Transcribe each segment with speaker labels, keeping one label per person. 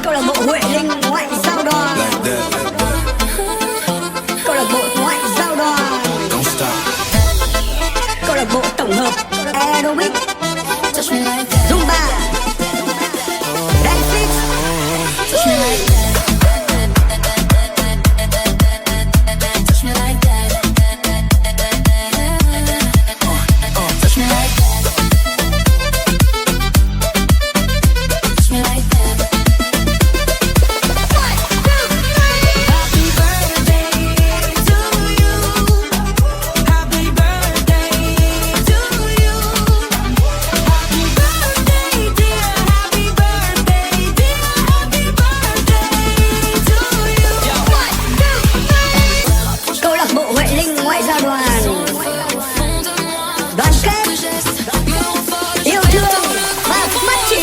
Speaker 1: câu lạc bộ Huệ Linh ngoại giao đoàn. Câu lạc bộ ngoại giao đoàn. Câu lạc bộ tổng hợp aerobic, zumba, dance fit. Ngoại giao đoàn, đoàn kết, yêu thương và phát triển.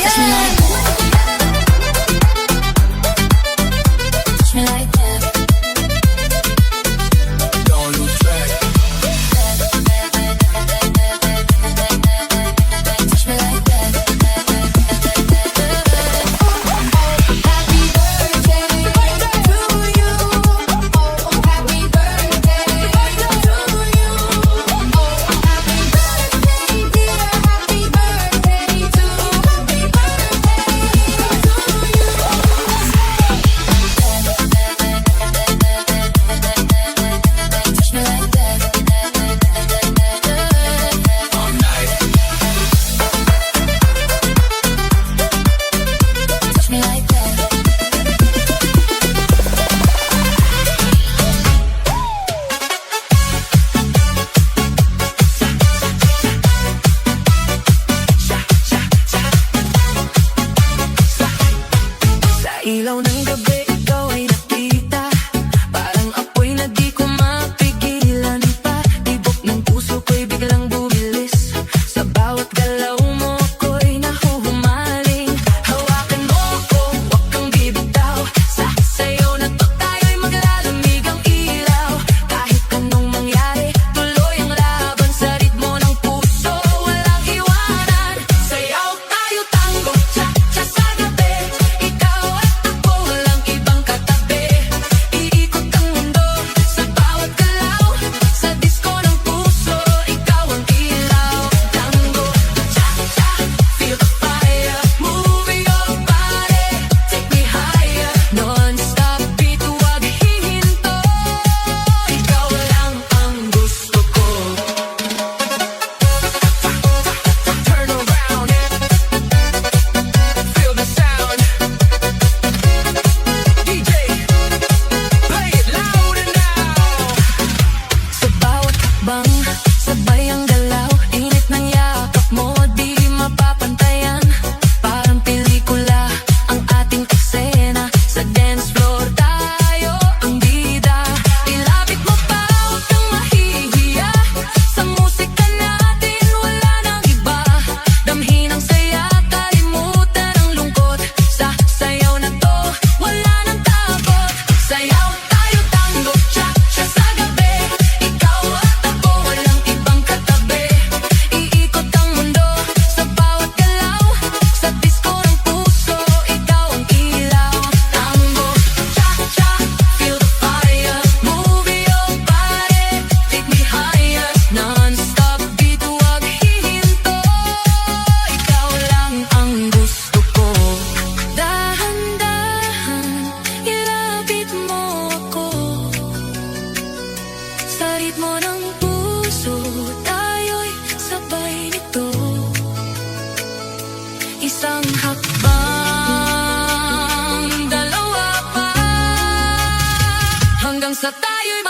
Speaker 2: Ilaw ng gabi, ikaw ay nakita. Parang apoy na di ko mapigilan pa. Tibok ng puso ko'y biglang bumilis. Sa bawat galaw mo ako'y nahuhumaling. Hawakan mo ako, huwag kang bibitaw. Sa sayaw na to tayo'y maglalamig ang ilaw. Kahit anong mangyari, tuloy ang laban. Sa ritmo ng puso, walang iwanan. Sayaw tayo tango, cha-cha sa gabi. Ikaw at walang ibang katabi. Iikot ang mundo sa bawat galaw. Sa disco ng puso, ikaw ang ilaw. Tango, cha-cha, feel the fire. Move your body, take me higher. Non-stop beat, huwag hihinto. Ikaw lang ang gusto ko. Turn around, feel the sound. DJ, play it louder now. Sa bawat hakbang, sabay ang galaw. Init ng yakap mo, di mapapantayan. Parang pelikula ang ating eksena. Sa dance floor tayo ang bida. Ilapit mo pa, huwag kang mahihiya. Sa musika natin wala nang iba. Damhin ang saya, kalimutan ang lungkot. Sa sayaw na to, wala nang takot. Sayaw tayo tango, cha-cha sa gabi. Ikaw at ako, walang ibang katabi. Iikot ang mundo sa bawat galaw. Sa disco ng puso, ikaw ang ilaw. Tango, cha-cha, feel the fire. Move your body, take me higher. Non-stop beat, huwag hihinto. Ikaw lang ang gusto ko. Dahan-dahan, ilapit mo ako. Sa ritmo ng puso, tayo'y sabay nito. Isang hakbang, dalawa pa, hanggang sa tayo'y